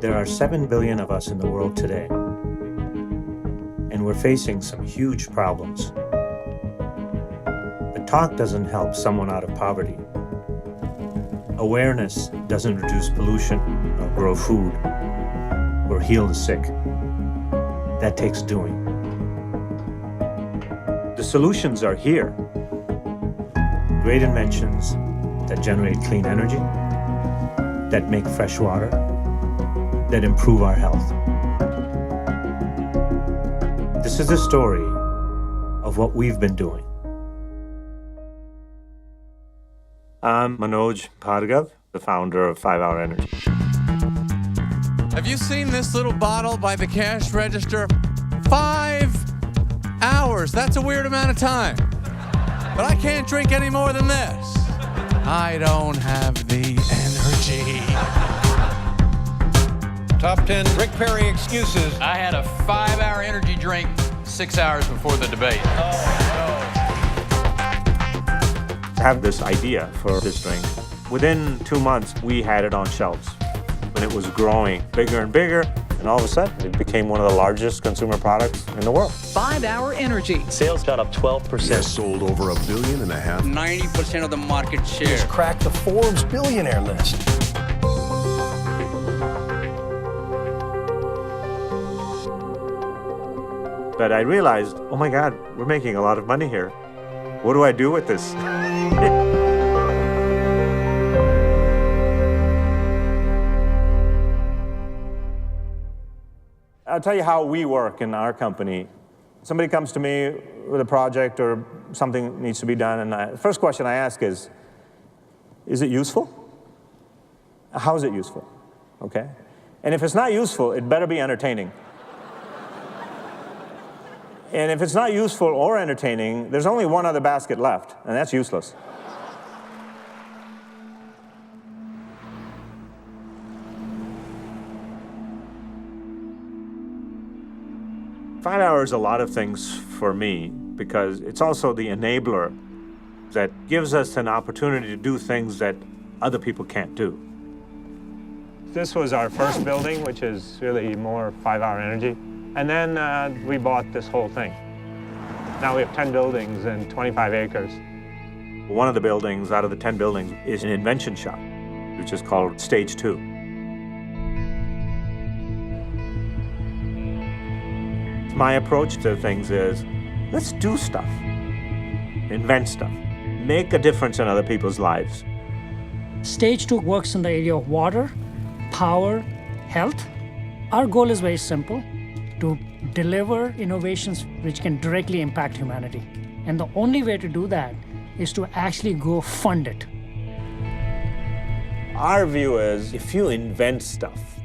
There are 7 billion of us in the world today, and we're facing some huge problems. But talk doesn't help someone out of poverty. Awareness doesn't reduce pollution or grow food or heal the sick. That takes doing. The solutions are here. Great inventions that generate clean energy, that make fresh water, that improve our health. This is the story of what we've been doing. I'm Manoj Bhargav, the founder of 5 Hour Energy. Have you seen this little bottle by the cash register? 5 hours. That's a weird amount of time. But I can't drink any more than this. I don't have the energy. Top 10 Rick Perry excuses. I had a 5-hour energy drink 6 hours before the debate. I have this idea for this drink. Within 2 months, we had it on shelves. When it was growing bigger and bigger, and all of a sudden, it became one of the largest consumer products in the world. 5 Hour Energy. Sales got up 12%. It sold over $1.5 billion. 90% of the market share. It's cracked the Forbes billionaire list. But I realized, oh my God, we're making a lot of money here. What do I do with this? I'll tell you how we work in our company. Somebody comes to me with a project or something needs to be done, and the first question I ask is it useful? How is it useful? Okay? And if it's not useful, it better be entertaining. And if it's not useful or entertaining, there's only one other basket left, and that's useless. Five hours is a lot of things for me because it's also the enabler that gives us an opportunity to do things that other people can't do. This was our first building, which is really more 5 Hour Energy. And then we bought this whole thing. Now we have 10 buildings and 25 acres. One of the buildings out of the 10 buildings is an invention shop, which is called Stage 2. My approach to things is, let's do stuff, invent stuff, make a difference in other people's lives. Stage 2 works in the area of water, power, health. Our goal is very simple, to deliver innovations which can directly impact humanity. And the only way to do that is to actually go fund it. Our view is, if you invent stuff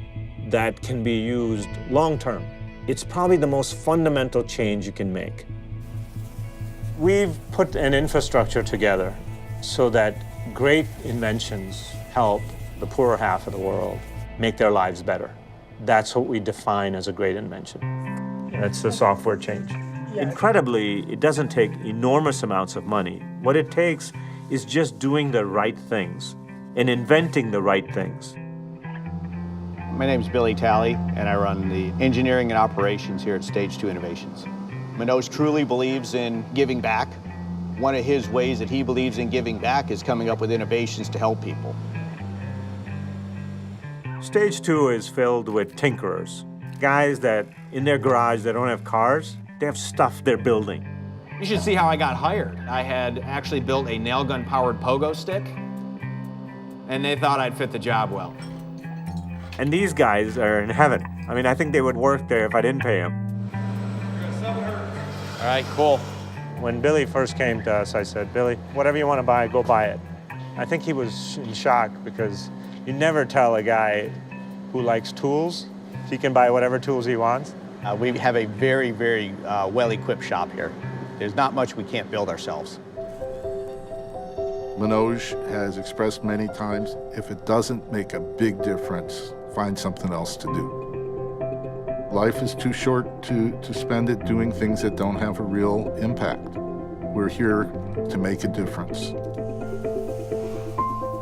that can be used long-term, it's probably the most fundamental change you can make. We've put an infrastructure together so that great inventions help the poorer half of the world make their lives better. That's what we define as a great invention. That's the software change. Yeah. Incredibly, it doesn't take enormous amounts of money. What it takes is just doing the right things and inventing the right things. My name's Billy Talley, and I run the engineering and operations here at Stage 2 Innovations. Manoj truly believes in giving back. One of his ways that he believes in giving back is coming up with innovations to help people. Stage 2 is filled with tinkerers, guys that in their garage, they don't have cars, they have stuff they're building. You should see how I got hired. I had actually built a nail gun powered pogo stick, and they thought I'd fit the job well. And these guys are in heaven. I mean, I think they would work there if I didn't pay them. All right, cool. When Billy first came to us, I said, Billy, whatever you want to buy, go buy it. I think he was in shock because you never tell a guy who likes tools he can buy whatever tools he wants. We have a very, very well-equipped shop here. There's not much we can't build ourselves. Manoj has expressed many times, if it doesn't make a big difference, find something else to do. Life is too short to spend it doing things that don't have a real impact. We're here to make a difference.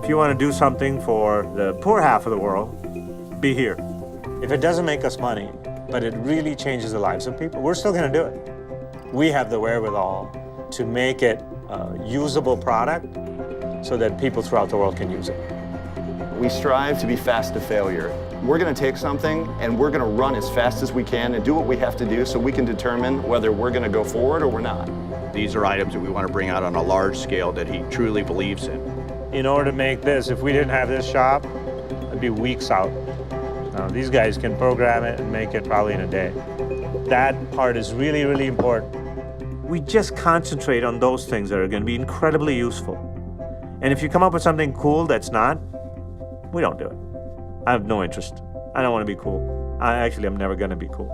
If you want to do something for the poor half of the world, be here. If it doesn't make us money, but it really changes the lives of people, we're still going to do it. We have the wherewithal to make it a usable product so that people throughout the world can use it. We strive to be fast to failure. We're going to take something and we're going to run as fast as we can and do what we have to do so we can determine whether we're going to go forward or we're not. These are items that we want to bring out on a large scale that he truly believes in. In order to make this, if we didn't have this shop, it'd be weeks out. Now, these guys can program it and make it probably in a day. That part is really, really important. We just concentrate on those things that are going to be incredibly useful. And if you come up with something cool that's not, we don't do it. I have no interest. I don't want to be cool. I'm never going to be cool.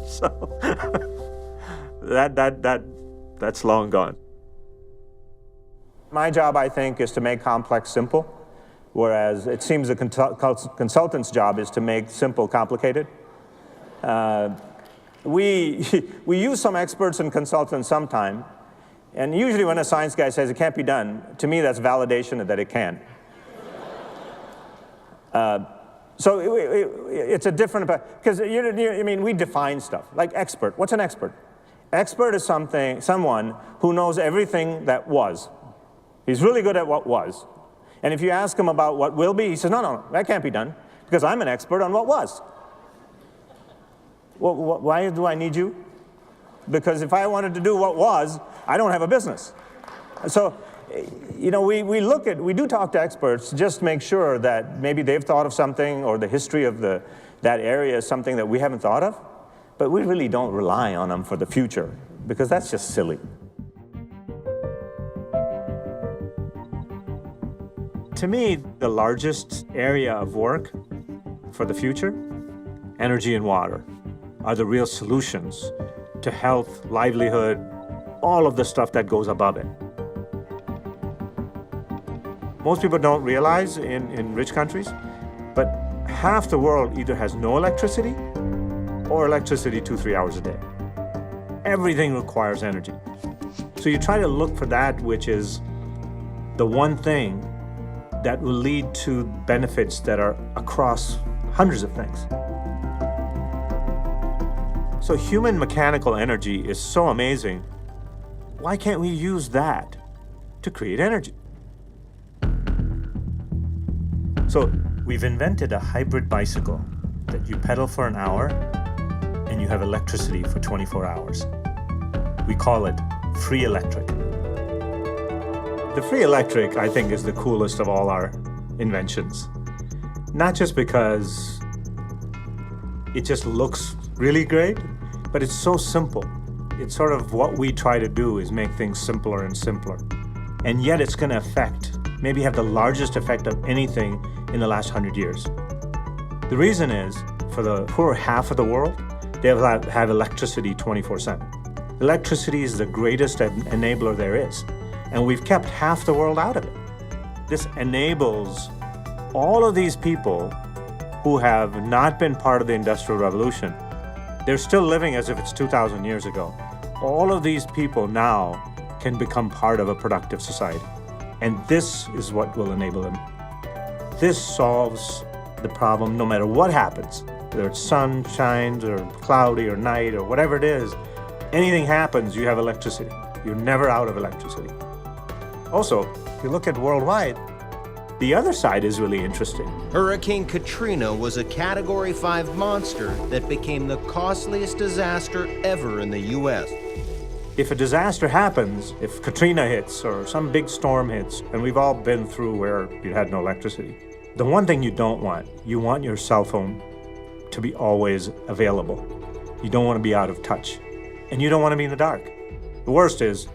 So that's long gone. My job, I think, is to make complex simple, whereas it seems the consultant's job is to make simple complicated. We use some experts and consultants sometime, and usually when a science guy says it can't be done, to me that's validation that it can. So it's a different, because we define stuff, like expert. What's an expert? Expert is someone who knows everything that was. He's really good at what was. And if you ask him about what will be, he says, no, that can't be done, because I'm an expert on what was. Well, why do I need you? Because if I wanted to do what was, I don't have a business. So, we do talk to experts just to make sure that maybe they've thought of something or the history of that area is something that we haven't thought of, but we really don't rely on them for the future because that's just silly. To me, the largest area of work for the future, energy and water, are the real solutions to health, livelihood, all of the stuff that goes above it. Most people don't realize in rich countries, but half the world either has no electricity or electricity 2-3 hours a day. Everything requires energy. So you try to look for that which is the one thing that will lead to benefits that are across hundreds of things. So human mechanical energy is so amazing. Why can't we use that to create energy? So we've invented a hybrid bicycle that you pedal for an hour and you have electricity for 24 hours. We call it free electric. The free electric, I think, is the coolest of all our inventions. Not just because it just looks really great, but it's so simple. It's sort of what we try to do is make things simpler and simpler. And yet it's going to maybe have the largest effect of anything in the last 100 years. The reason is, for the poor half of the world, they have electricity 24/7. Electricity is the greatest enabler there is, and we've kept half the world out of it. This enables all of these people who have not been part of the Industrial Revolution. They're still living as if it's 2,000 years ago. All of these people now can become part of a productive society. And this is what will enable them. This solves the problem no matter what happens, whether it's sun shines or cloudy or night or whatever it is. Anything happens, you have electricity. You're never out of electricity. Also, if you look at worldwide, the other side is really interesting. Hurricane Katrina was a Category 5 monster that became the costliest disaster ever in the U.S. If a disaster happens, if Katrina hits or some big storm hits, and we've all been through where you had no electricity, the one thing you don't want, you want your cell phone to be always available. You don't want to be out of touch, and you don't want to be in the dark. The worst is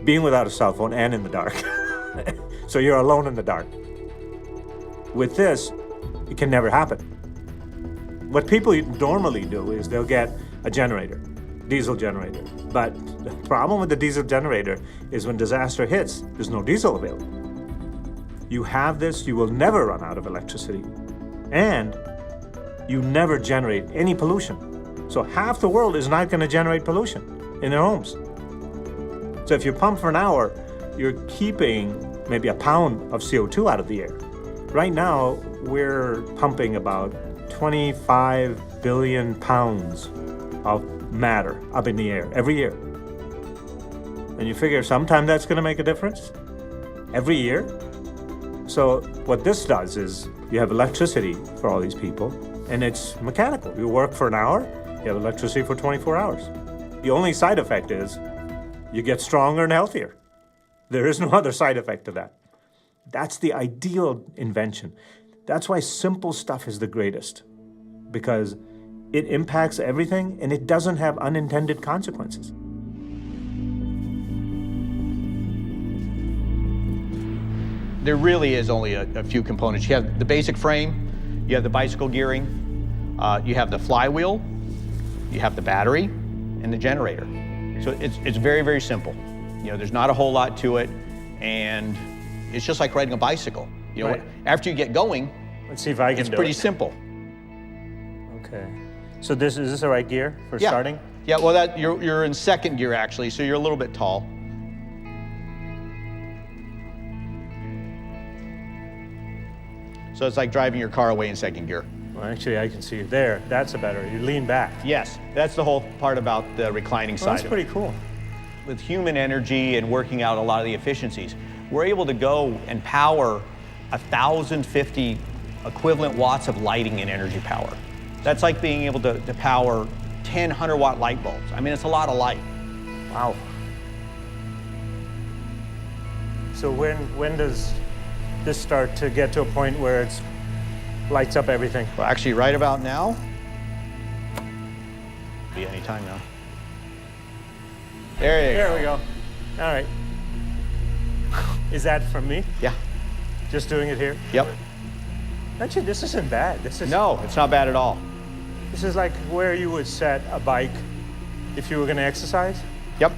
being without a cell phone and in the dark. So you're alone in the dark. With this, it can never happen. What people normally do is they'll get a generator, diesel generator. But the problem with the diesel generator is when disaster hits, there's no diesel available. You have this, you will never run out of electricity. And you never generate any pollution. So half the world is not going to generate pollution in their homes. So if you pump for an hour, you're keeping maybe a pound of CO2 out of the air. Right now, we're pumping about 25 billion pounds of matter up in the air every year. And you figure sometime that's going to make a difference? Every year? So what this does is you have electricity for all these people, and it's mechanical. You work for an hour, you have electricity for 24 hours. The only side effect is you get stronger and healthier. There is no other side effect to that. That's the ideal invention. That's why simple stuff is the greatest, because it impacts everything and it doesn't have unintended consequences. There really is only a few components. You have the basic frame, you have the bicycle gearing, you have the flywheel, you have the battery, and the generator. So it's very, very simple. You know, there's not a whole lot to it, and it's just like riding a bicycle. You know, Right. after you get going, Let's see if I can it's do pretty it. simple. Okay. So is this the right gear for Yeah. starting? Yeah, well, you're in second gear actually, so you're a little bit tall. So it's like driving your car away in second gear. Well, actually, I can see it there. That's a better. You lean back. Yes, that's the whole part about the reclining Well, side that's of pretty it. cool. With human energy and working out a lot of the efficiencies, we're able to go and power 1,050 equivalent watts of lighting and energy power. That's like being able to power 10 100-watt light bulbs. I mean, it's a lot of light. Wow. So when does this start to get to a point where it's lights up everything? Well, actually, right about now, be any time now. There you There we go. All right. Is that from me? Yeah. Just doing it here? Yep. Actually, this isn't bad. This is No, it's not bad at all. This is like where you would set a bike if you were going to exercise. Yep.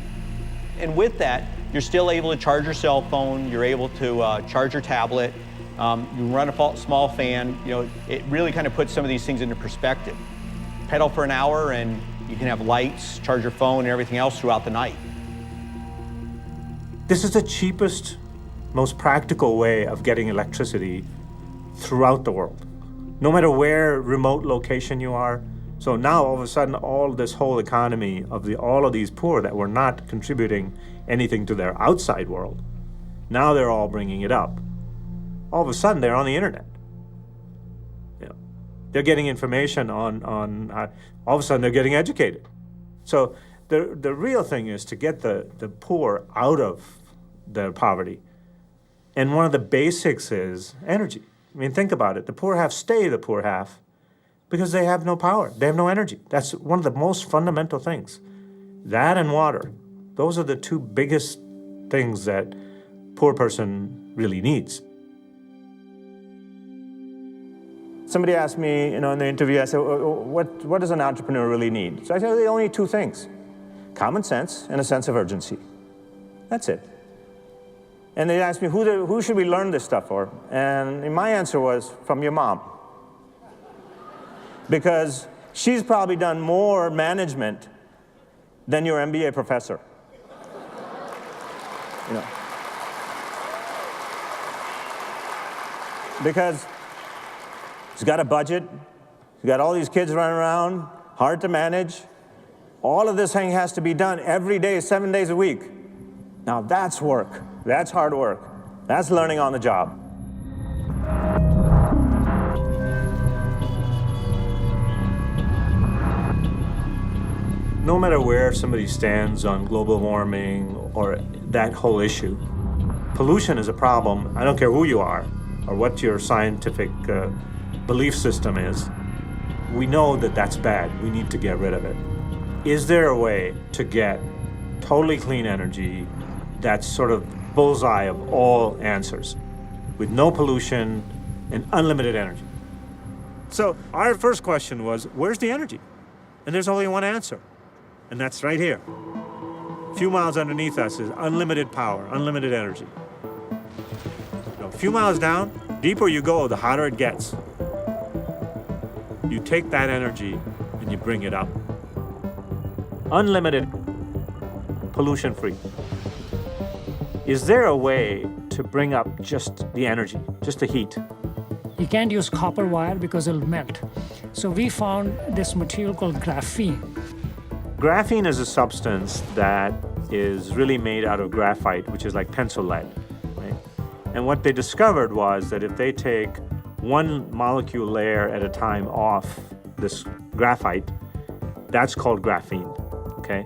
And with that, you're still able to charge your cell phone. You're able to charge your tablet. You run a small fan. You know, it really kind of puts some of these things into perspective. Pedal for an hour, and you can have lights, charge your phone, and everything else throughout the night. This is the cheapest, most practical way of getting electricity throughout the world, no matter where remote location you are. So now all of a sudden, all this whole economy of all of these poor that were not contributing anything to their outside world, now they're all bringing it up. All of a sudden, they're on the internet. You know, they're getting information on all of a sudden they're getting educated. So the real thing is to get the poor out of their poverty. And one of the basics is energy. I mean, think about it. The poor half stay the poor half because they have no power. They have no energy. That's one of the most fundamental things. That and water. Those are the two biggest things that poor person really needs. Somebody asked me, in the interview, I said, what does an entrepreneur really need? So I said, they only need two things: common sense and a sense of urgency. That's it. And they asked me, who should we learn this stuff for? And my answer was, from your mom. Because she's probably done more management than your MBA professor. You know. Because she's got a budget, she's got all these kids running around, hard to manage. All of this thing has to be done every day, 7 days a week. Now that's work. That's hard work. That's learning on the job. No matter where somebody stands on global warming or that whole issue, pollution is a problem. I don't care who you are or what your scientific belief system is. We know that that's bad. We need to get rid of it. Is there a way to get totally clean energy that's sort of bullseye of all answers, with no pollution and unlimited energy? So our first question was, where's the energy? And there's only one answer, and that's right here. A few miles underneath us is unlimited power, unlimited energy. So a few miles down, deeper you go, the hotter it gets. You take that energy and you bring it up. Unlimited, pollution-free. Is there a way to bring up just the energy, just the heat, You can't use copper wire because it'll melt. So we found this material called graphene. Graphene is a substance that is really made out of graphite, which is like pencil lead, right? And what they discovered was that if they take one molecule layer at a time off this graphite, that's called graphene, okay?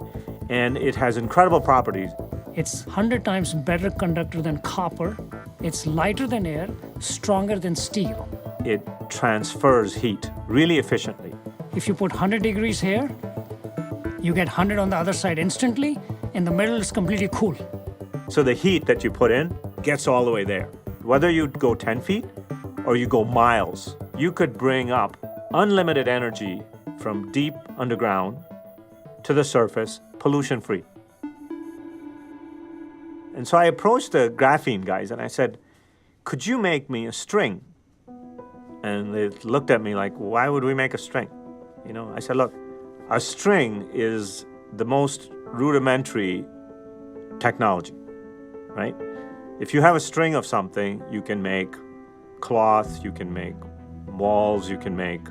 And it has incredible properties. It's 100 times better conductor than copper. It's lighter than air, stronger than steel. It transfers heat really efficiently. If you put 100 degrees here, you get 100 on the other side instantly, and the middle is completely cool. So the heat that you put in gets all the way there. Whether you go 10 feet or you go miles, you could bring up unlimited energy from deep underground to the surface, pollution-free. And so I approached the graphene guys and I said, could you make me a string? And they looked at me like, why would we make a string? You know, I said, look, a string is the most rudimentary technology, right? If you have a string of something, you can make cloth, you can make walls, you can make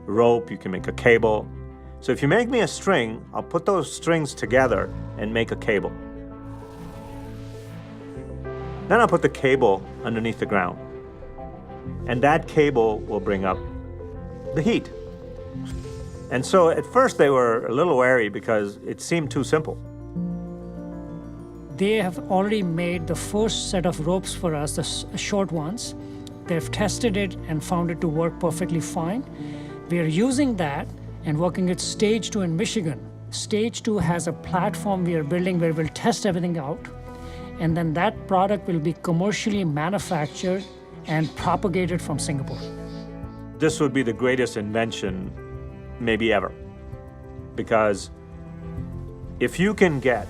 rope, you can make a cable. So if you make me a string, I'll put those strings together and make a cable. Then I'll put the cable underneath the ground. And that cable will bring up the heat. And so at first they were a little wary because it seemed too simple. They have already made the first set of ropes for us, the short ones. They've tested it and found it to work perfectly fine. We are using that and working with Stage 2 in Michigan. Stage 2 has a platform we are building where we'll test everything out. And then that product will be commercially manufactured and propagated from Singapore. This would be the greatest invention maybe ever. Because if you can get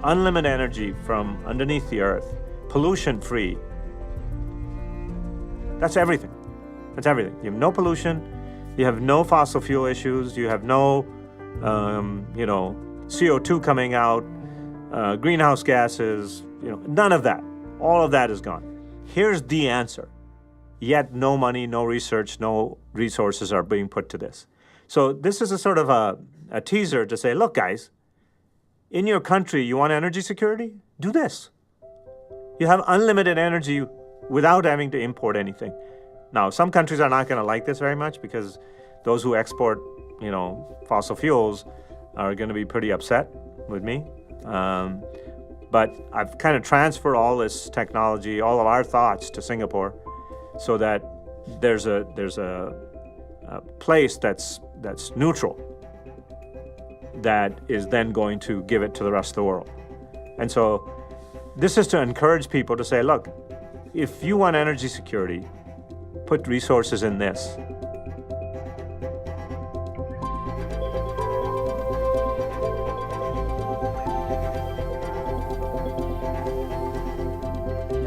unlimited energy from underneath the earth, pollution-free, that's everything. That's everything. You have no pollution, you have no fossil fuel issues, you have no, CO2 coming out, greenhouse gases, none of that. All of that is gone. Here's the answer. Yet no money, no research, no resources are being put to this. So this is a sort of a teaser to say, look, guys, in your country, you want energy security? Do this. You have unlimited energy without having to import anything. Now, some countries are not going to like this very much because those who export, fossil fuels are going to be pretty upset with me. But I've kind of transferred all this technology, all of our thoughts to Singapore so that there's a place that's neutral that is then going to give it to the rest of the world. And so this is to encourage people to say, look, if you want energy security, put resources in this.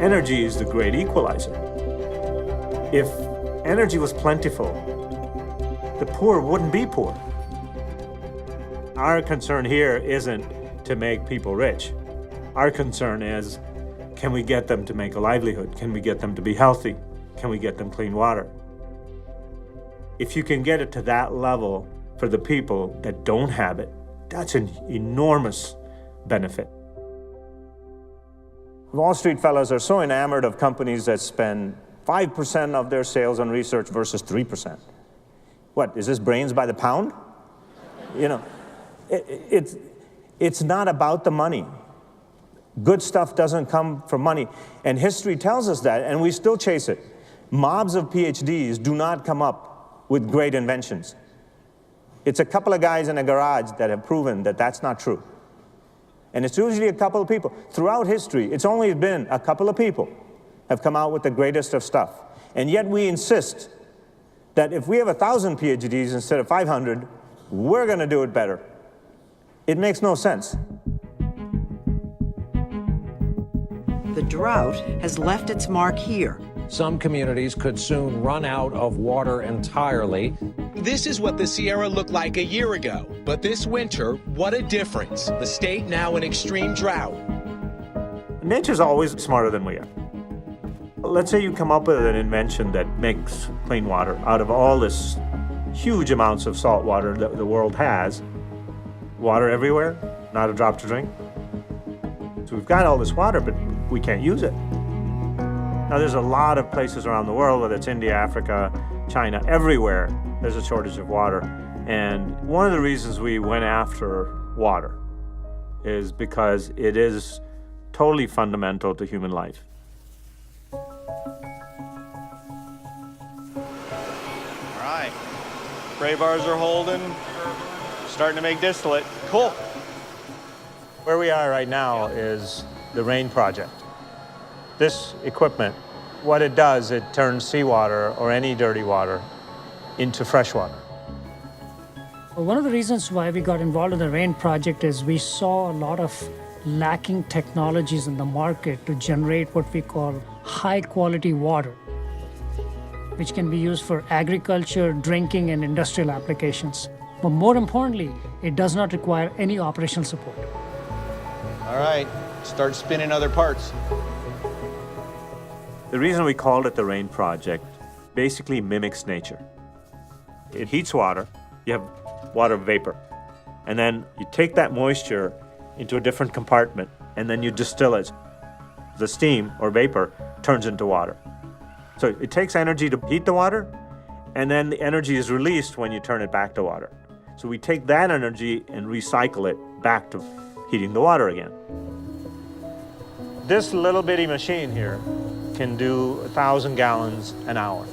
Energy is the great equalizer. If energy was plentiful, the poor wouldn't be poor. Our concern here isn't to make people rich. Our concern is, can we get them to make a livelihood? Can we get them to be healthy? Can we get them clean water? If you can get it to that level for the people that don't have it, that's an enormous benefit. Wall Street fellas are so enamored of companies that spend 5% of their sales on research versus 3%. What, is this brains by the pound? It's not about the money. Good stuff doesn't come from money. And history tells us that, and we still chase it. Mobs of PhDs do not come up with great inventions. It's a couple of guys in a garage that have proven that that's not true. And it's usually a couple of people. Throughout history, it's only been a couple of people have come out with the greatest of stuff. And yet we insist that if we have 1,000 PhDs instead of 500, we're going to do it better. It makes no sense. The drought has left its mark here. Some communities could soon run out of water entirely. This is what the Sierra looked like a year ago. But this winter, what a difference. The state now in extreme drought. Nature's always smarter than we are. Let's say you come up with an invention that makes clean water out of all this huge amounts of salt water that the world has. Water everywhere, not a drop to drink. So we've got all this water, but we can't use it. Now there's a lot of places around the world, whether it's India, Africa, China, everywhere, there's a shortage of water. And one of the reasons we went after water is because it is totally fundamental to human life. All right. Spray bars are holding. Starting to make distillate. Cool. Where we are right now is the Rain project. This equipment, what it does, it turns seawater or any dirty water into fresh water. One of the reasons why we got involved in the Rain project is we saw a lot of lacking technologies in the market to generate what we call high-quality water, which can be used for agriculture, drinking, and industrial applications. But more importantly, it does not require any operational support. All right, start spinning other parts. The reason we called it the Rain project basically mimics nature. It heats water, you have water vapor, and then you take that moisture into a different compartment, and then you distill it. The steam or vapor turns into water. So it takes energy to heat the water, and then the energy is released when you turn it back to water. So we take that energy and recycle it back to heating the water again. This little bitty machine here can do 1,000 gallons an hour.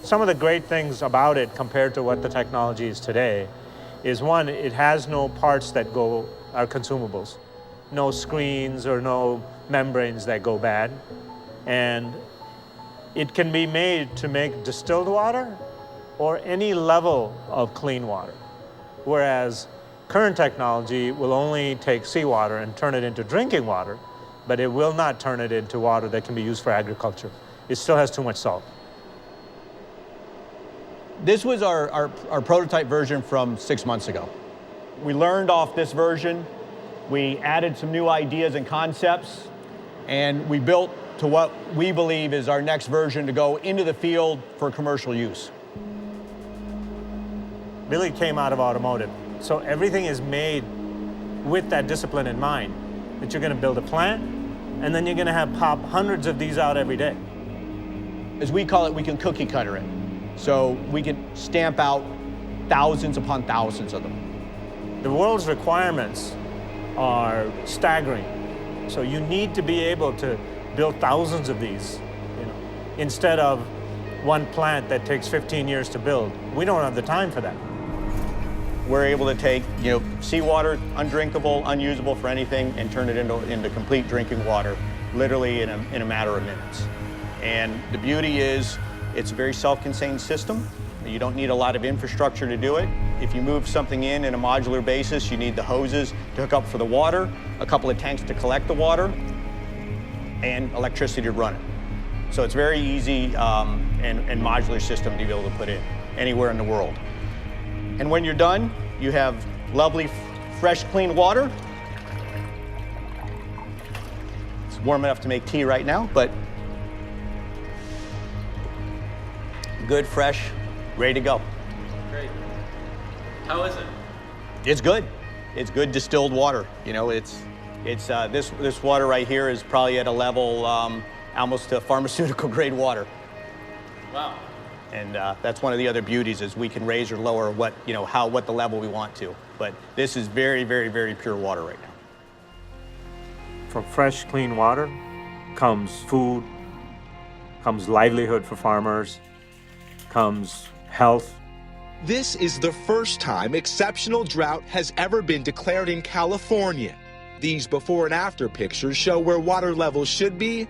Some of the great things about it compared to what the technology is today is, one, it has no parts that are consumables, no screens or no membranes that go bad, and it can be made to make distilled water or any level of clean water. Whereas current technology will only take seawater and turn it into drinking water, but it will not turn it into water that can be used for agriculture. It still has too much salt. This was our prototype version from 6 months ago. We learned off this version, we added some new ideas and concepts, and we built to what we believe is our next version to go into the field for commercial use. Billy came out of automotive, so everything is made with that discipline in mind, that you're going to build a plant, and then you're going to have pop hundreds of these out every day. As we call it, we can cookie cutter it. So we can stamp out thousands upon thousands of them. The world's requirements are staggering, so you need to be able to build thousands of these, instead of one plant that takes 15 years to build. We don't have the time for that. We're able to take, seawater, undrinkable, unusable for anything, and turn it into complete drinking water, literally in a matter of minutes. And the beauty is, it's a very self-contained system. You don't need a lot of infrastructure to do it. If you move something in a modular basis, you need the hoses to hook up for the water, a couple of tanks to collect the water, and electricity to run it. So it's very easy and modular system to be able to put in anywhere in the world. And when you're done, you have lovely, fresh, clean water. It's warm enough to make tea right now, but good, fresh, ready to go. Great. How is it? It's good. It's good distilled water. This water right here is probably at a level almost to pharmaceutical grade water. Wow. And that's one of the other beauties is we can raise or lower what the level we want to. But this is very, very, very pure water right now. From fresh, clean water comes food, comes livelihood for farmers, comes health. This is the first time exceptional drought has ever been declared in California. These before and after pictures show where water levels should be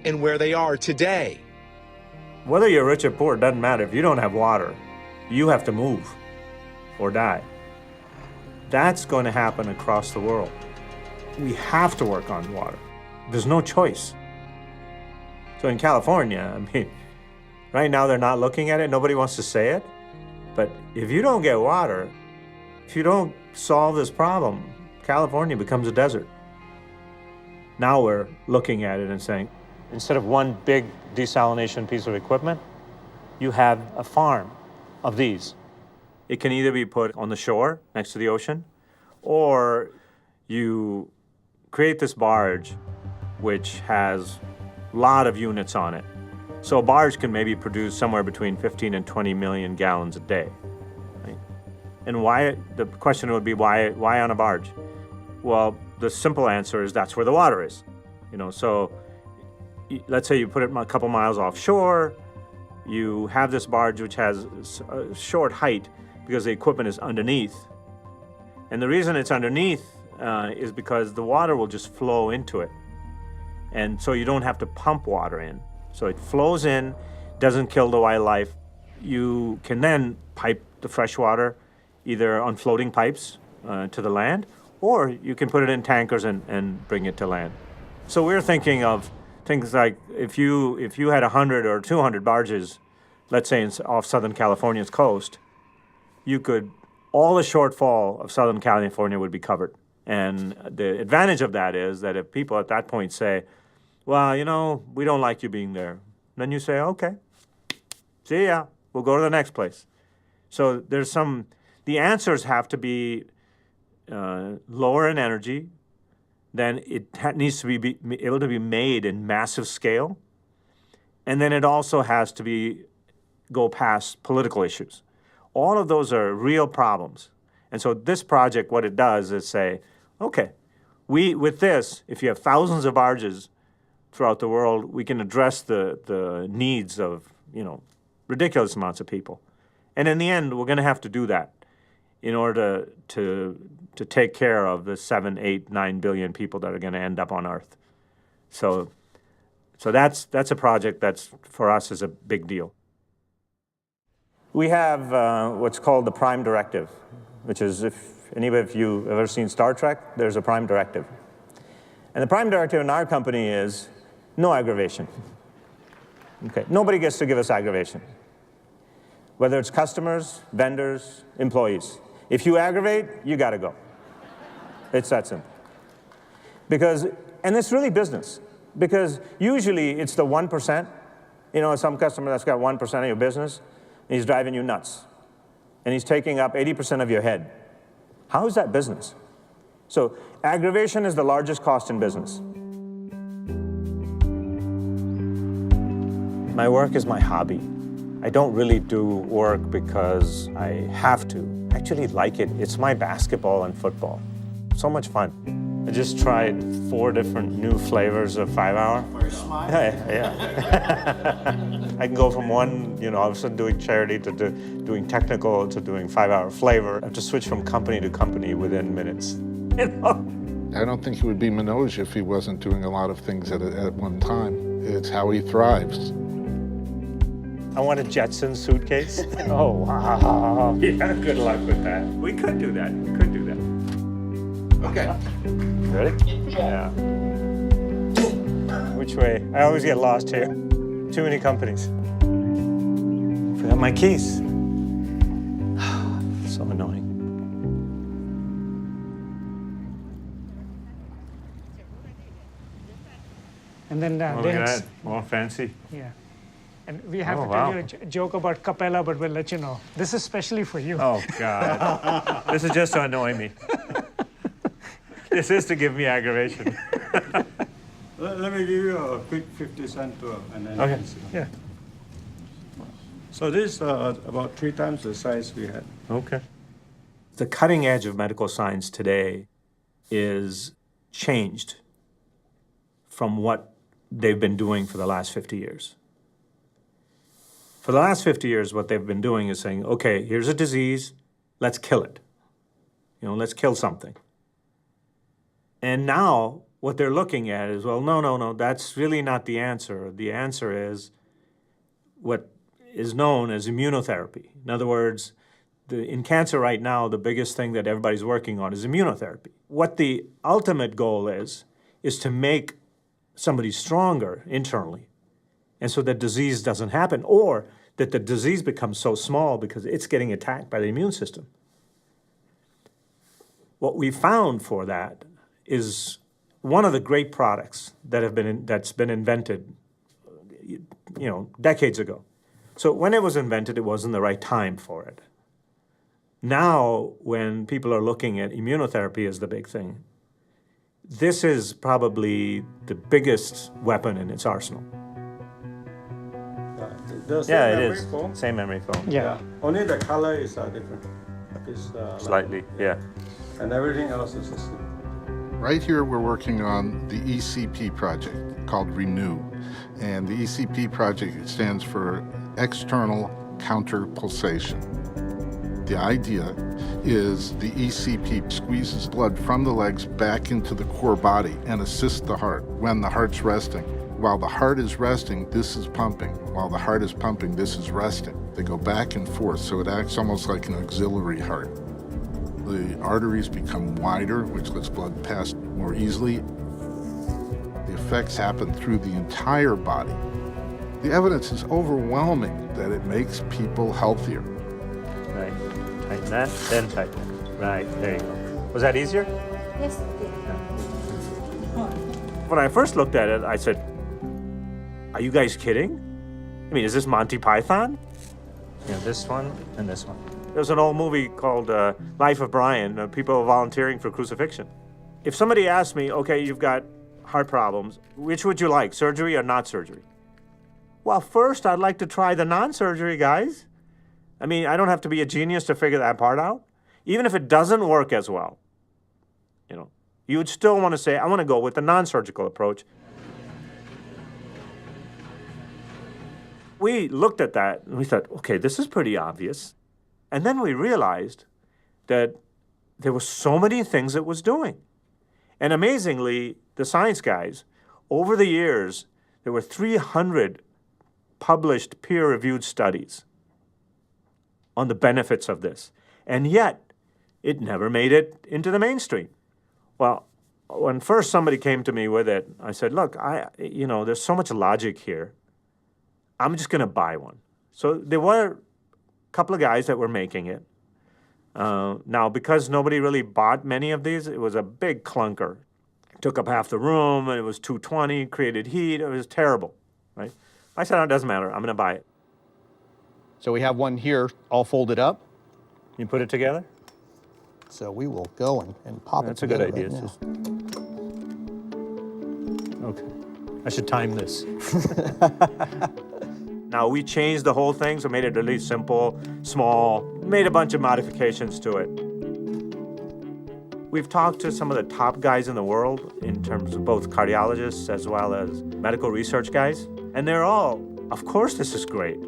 and where they are today. Whether you're rich or poor, it doesn't matter. If you don't have water, you have to move or die. That's going to happen across the world. We have to work on water. There's no choice. So in California, right now they're not looking at it. Nobody wants to say it. But if you don't get water, if you don't solve this problem, California becomes a desert. Now we're looking at it and saying, instead of one big desalination piece of equipment, you have a farm of these. It can either be put on the shore next to the ocean, or you create this barge which has a lot of units on it. So a barge can maybe produce somewhere between 15 and 20 million gallons a day. Right? And why, the question would be, why on a barge? Well, the simple answer is that's where the water is. So let's say you put it a couple miles offshore, you have this barge which has a short height because the equipment is underneath. And the reason it's underneath is because the water will just flow into it. And so you don't have to pump water in. So it flows in, doesn't kill the wildlife. You can then pipe the fresh water either on floating pipes to the land, or you can put it in tankers and bring it to land. So we're thinking of things like if you had 100 or 200 barges, let's say off Southern California's coast, all the shortfall of Southern California would be covered. And the advantage of that is that if people at that point say, well, we don't like you being there, then you say, okay, see ya, we'll go to the next place. So the answers have to be lower in energy, then it needs to be able to be made in massive scale, and then it also has to go past political issues. All of those are real problems. And so this project, what it does is say, okay, with this, if you have thousands of barges throughout the world, we can address the needs of, ridiculous amounts of people. And in the end, we're going to have to do that in order to take care of the 7, 8, 9 billion people that are going to end up on Earth. So that's a project that's, for us, is a big deal. We have what's called the Prime Directive, which is, if you've ever seen Star Trek, there's a Prime Directive. And the Prime Directive in our company is no aggravation. Okay, nobody gets to give us aggravation. Whether it's customers, vendors, employees. If you aggravate, you gotta go. It's that simple. And it's really business. Because usually it's the 1%, some customer that's got 1% of your business, and he's driving you nuts. And he's taking up 80% of your head. How is that business? So aggravation is the largest cost in business. My work is my hobby. I don't really do work because I have to. I actually like it. It's my basketball and football. So much fun. I just tried 4 different new flavors of 5-hour. Yeah. I can go from one, all of a sudden doing charity to doing technical to doing 5-hour flavor. I have to switch from company to company within minutes. I don't think he would be Manoj if he wasn't doing a lot of things at one time. It's how he thrives. I want a Jetson suitcase. Oh, wow. Yeah, good luck with that. We could do that. Okay. Ready? Yeah. Which way? I always get lost here. Too many companies. Forgot my keys. So annoying. And then look at that. More fancy. Yeah. And we have to tell you a joke about Capella, but we'll let you know. This is specially for you. Oh, God. This is just to annoy me. This is to give me aggravation. Let me give you a quick 50-cent tour. And then okay, yeah. So this is about 3 times the size we had. Okay. The cutting edge of medical science today is changed from what they've been doing for the last 50 years. For the last 50 years, what they've been doing is saying, okay, here's a disease, let's kill it. Let's kill something. And now what they're looking at is, well, no, that's really not the answer. The answer is what is known as immunotherapy. In other words, in cancer right now, the biggest thing that everybody's working on is immunotherapy. What the ultimate goal is to make somebody stronger internally, and so that disease doesn't happen, or that the disease becomes so small because it's getting attacked by the immune system. What we found for that is one of the great products that's been invented decades ago. So when it was invented, it wasn't the right time for it. Now, when people are looking at immunotherapy as the big thing, this is probably the biggest weapon in its arsenal. Yeah, it is. Same memory foam. Yeah. Only the color is different. It's, Slightly, yeah. And everything else is the same. Right here, we're working on the ECP project called Renew. And the ECP project stands for External Counter Pulsation. The idea is the ECP squeezes blood from the legs back into the core body and assists the heart when the heart's resting. While the heart is resting, this is pumping. While the heart is pumping, this is resting. They go back and forth, so it acts almost like an auxiliary heart. The arteries become wider, which lets blood pass more easily. The effects happen through the entire body. The evidence is overwhelming that it makes people healthier. Right. Tighten that, then tighten it. Right, there you go. Was that easier? Yes. When I first looked at it, I said, are you guys kidding? I mean, is this Monty Python? This one and this one. There's an old movie called Life of Brian, people volunteering for crucifixion. If somebody asked me, okay, you've got heart problems, which would you like, surgery or not surgery? Well, first, I'd like to try the non-surgery, guys. I mean, I don't have to be a genius to figure that part out. Even if it doesn't work as well, you would still want to say, I want to go with the non-surgical approach. We looked at that and we thought, okay, this is pretty obvious. And then we realized that there were so many things it was doing. And amazingly, the science guys, over the years, there were 300 published peer-reviewed studies on the benefits of this. And yet, it never made it into the mainstream. Well, when first somebody came to me with it, I said, look, there's so much logic here. I'm just going to buy one. So there were a couple of guys that were making it. Now, because nobody really bought many of these, it was a big clunker. It took up half the room, and it was 220, created heat. It was terrible, right? I said, it doesn't matter. I'm going to buy it. So we have one here all folded up. You put it together? So we will go and pop That's it together. That's a good idea. Okay. I should time this. Now, we changed the whole thing, so made it really simple, small, made a bunch of modifications to it. We've talked to some of the top guys in the world in terms of both cardiologists as well as medical research guys, and they're all, of course this is great.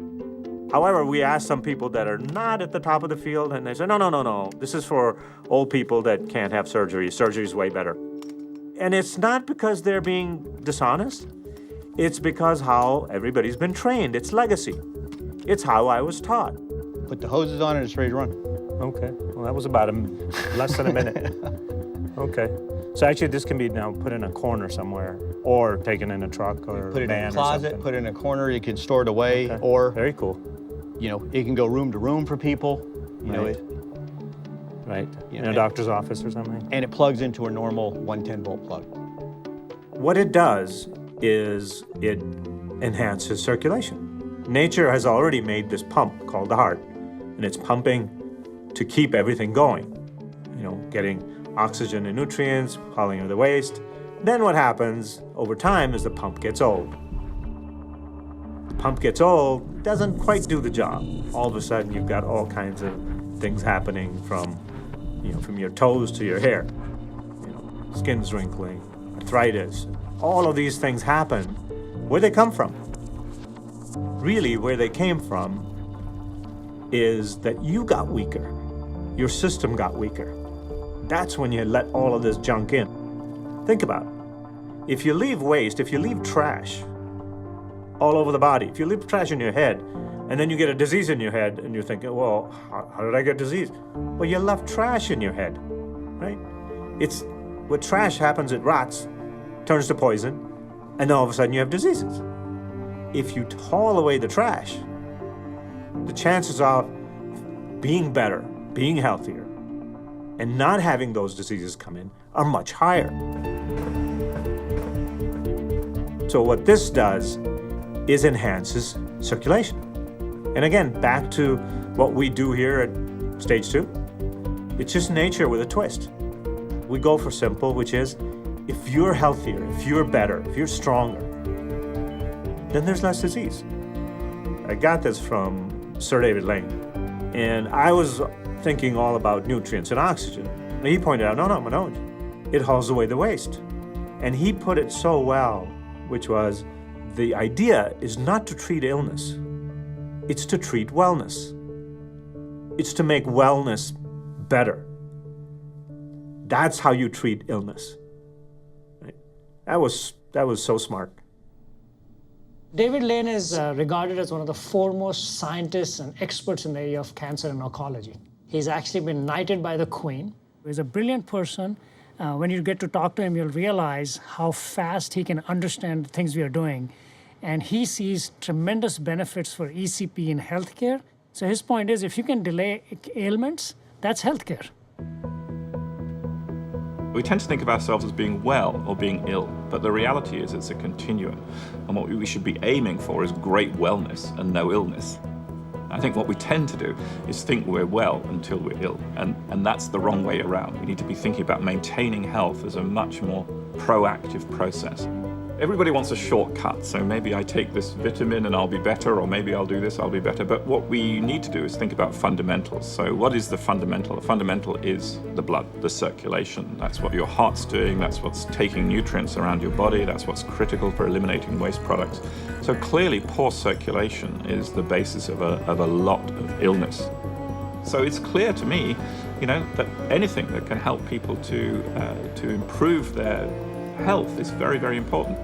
However, we asked some people that are not at the top of the field, and they said, no, this is for old people that can't have surgery. Surgery is way better. And it's not because they're being dishonest. It's because how everybody's been trained. It's legacy. It's how I was taught. Put the hoses on and it's ready to run. Okay. Well, that was about less than a minute. Okay. So actually, this can be now put in a corner somewhere, or taken in a truck or put it van in a closet, put it in a corner. You can store it away, Okay. or very cool. It can go room to room for people. Right. In a doctor's office or something. And it plugs into a normal 110-volt plug. What it does is it enhances circulation. Nature has already made this pump called the heart, and it's pumping to keep everything going. Getting oxygen and nutrients, hauling of the waste. Then what happens over time is the pump gets old. The pump gets old, doesn't quite do the job. All of a sudden, you've got all kinds of things happening from your toes to your hair. Skin's wrinkling, arthritis. All of these things happen. Where they come from? Really, where they came from is that you got weaker. Your system got weaker. That's when you let all of this junk in. Think about it. If you leave waste, if you leave trash all over the body, if you leave trash in your head, and then you get a disease in your head, and you're thinking, well, how did I get disease? Well, you left trash in your head, right? What trash happens, it rots, turns to poison, and then all of a sudden you have diseases. If you haul away the trash, the chances of being better, being healthier, and not having those diseases come in are much higher. So what this does is enhances circulation. And again, back to what we do here at Stage 2. It's just nature with a twist. We go for simple, which is, if you're healthier, if you're better, if you're stronger, then there's less disease. I got this from Sir David Lane. And I was thinking all about nutrients and oxygen. And he pointed out, no, Manoj, it hauls away the waste. And he put it so well, which was, the idea is not to treat illness, it's to treat wellness. It's to make wellness better. That's how you treat illness. Right? That was so smart. David Lane is regarded as one of the foremost scientists and experts in the area of cancer and oncology. He's actually been knighted by the Queen. He's a brilliant person. When you get to talk to him, you'll realize how fast he can understand the things we are doing. And he sees tremendous benefits for ECP in healthcare. So his point is, if you can delay ailments, that's healthcare. We tend to think of ourselves as being well or being ill, but the reality is it's a continuum. And what we should be aiming for is great wellness and no illness. I think what we tend to do is think we're well until we're ill, and that's the wrong way around. We need to be thinking about maintaining health as a much more proactive process. Everybody wants a shortcut, so maybe I take this vitamin and I'll be better, or maybe I'll do this, I'll be better. But what we need to do is think about fundamentals. So what is the fundamental? The fundamental is the blood, the circulation. That's what your heart's doing, that's what's taking nutrients around your body, that's what's critical for eliminating waste products. So clearly poor circulation is the basis of a lot of illness. So it's clear to me, that anything that can help people to improve their health is very, very important.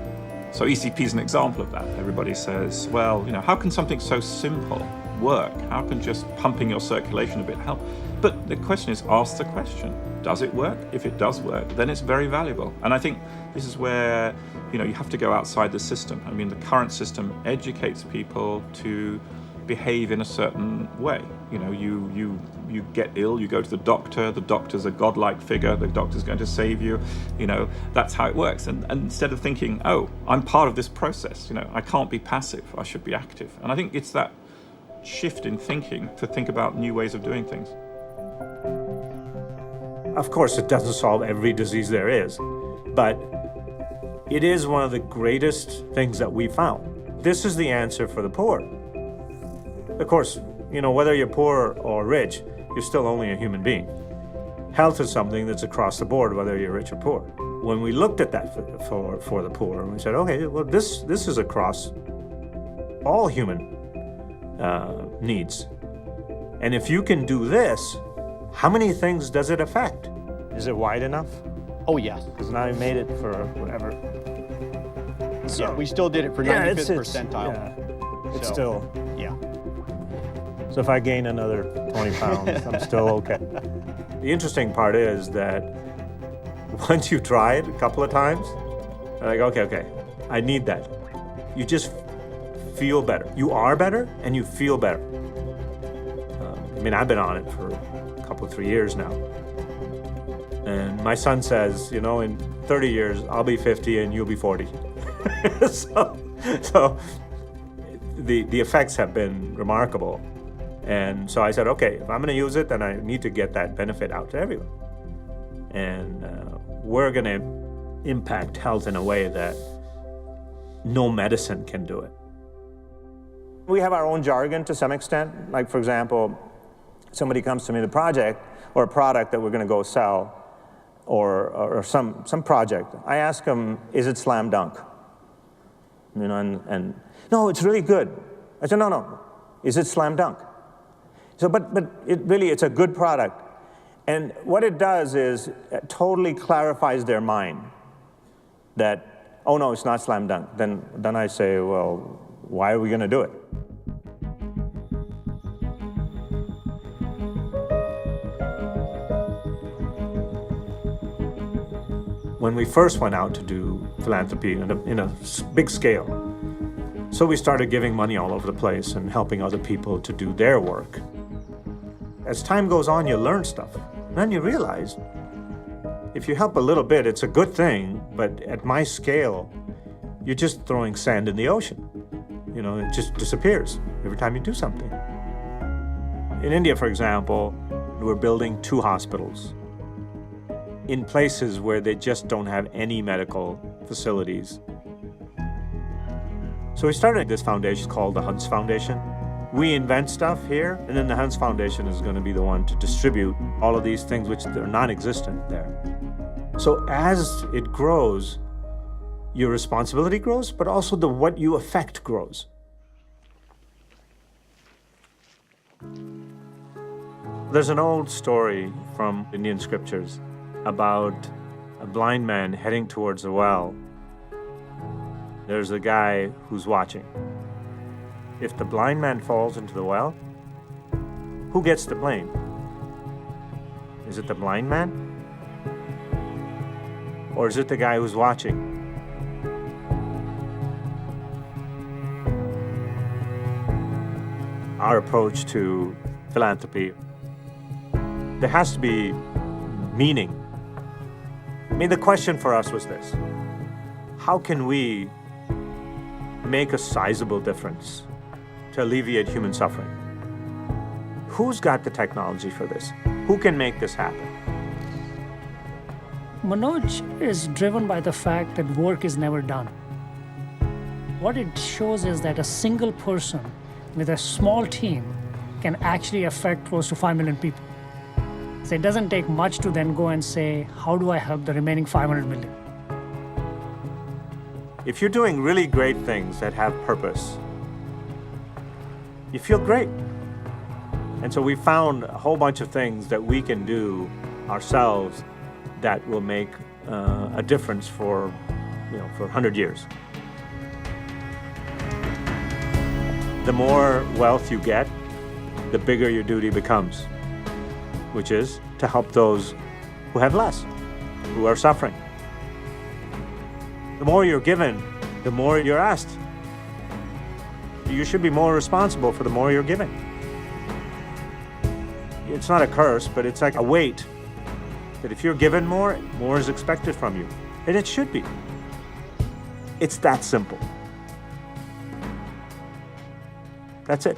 So ECP is an example of that. Everybody says, well, how can something so simple work? How can just pumping your circulation a bit help? But the question is, ask the question, does it work? If it does work, then it's very valuable. And I think this is where, you have to go outside the system. I mean, the current system educates people to behave in a certain way. You get ill, you go to the doctor's a godlike figure, the doctor's going to save you, that's how it works. And instead of thinking, oh, I'm part of this process, I can't be passive, I should be active. And I think it's that shift in thinking to think about new ways of doing things. Of course, it doesn't solve every disease there is, but it is one of the greatest things that we found. This is the answer for the poor. Of course, whether you're poor or rich, you're still only a human being. Health is something that's across the board, whether you're rich or poor. When we looked at that for the poor, we said, okay, well, this is across all human needs. And if you can do this, how many things does it affect? Is it wide enough? Oh, yes. Because now we made it for whatever. So we still did it for 95th percentile. Yeah, it's still. Yeah. So if I gain another 20 pounds, I'm still okay. The interesting part is that once you try it a couple of times, you're like, okay, I need that. You just feel better. You are better and you feel better. I've been on it for a couple, 3 years now. And my son says, in 30 years, I'll be 50 and you'll be 40. so the effects have been remarkable. And so I said, okay, if I'm going to use it, then I need to get that benefit out to everyone. And we're going to impact health in a way that no medicine can do it. We have our own jargon to some extent. Like, for example, somebody comes to me with a project or a product that we're going to go sell or some project. I ask them, is it slam dunk? And no, it's really good. I said, no, is it slam dunk? So, but it's a good product. And what it does is it totally clarifies their mind that, oh no, it's not slam dunk. Then I say, well, why are we going to do it? When we first went out to do philanthropy in a big scale, so we started giving money all over the place and helping other people to do their work. As time goes on, you learn stuff. And then you realize, if you help a little bit, it's a good thing, but at my scale, you're just throwing sand in the ocean. it just disappears every time you do something. In India, for example, we're building 2 hospitals in places where they just don't have any medical facilities. So we started this foundation called the Hunts Foundation. We invent stuff here, and then the Hunts Foundation is going to be the one to distribute all of these things which are non-existent there. So as it grows, your responsibility grows, but also what you affect grows. There's an old story from Indian scriptures about a blind man heading towards a well. There's a guy who's watching. If the blind man falls into the well, who gets the blame? Is it the blind man? Or is it the guy who's watching? Our approach to philanthropy, there has to be meaning. I mean, the question for us was this: how can we make a sizable difference to alleviate human suffering? Who's got the technology for this? Who can make this happen? Manoj is driven by the fact that work is never done. What it shows is that a single person with a small team can actually affect close to 5 million people. So it doesn't take much to then go and say, how do I help the remaining 500 million? If you're doing really great things that have purpose, you feel great. And so we found a whole bunch of things that we can do ourselves that will make a difference for 100 years. The more wealth you get, the bigger your duty becomes, which is to help those who have less, who are suffering. The more you're given, the more you're asked. You should be more responsible for the more you're giving. It's not a curse, but it's like a weight that if you're given more, more is expected from you. And it should be. It's that simple. That's it.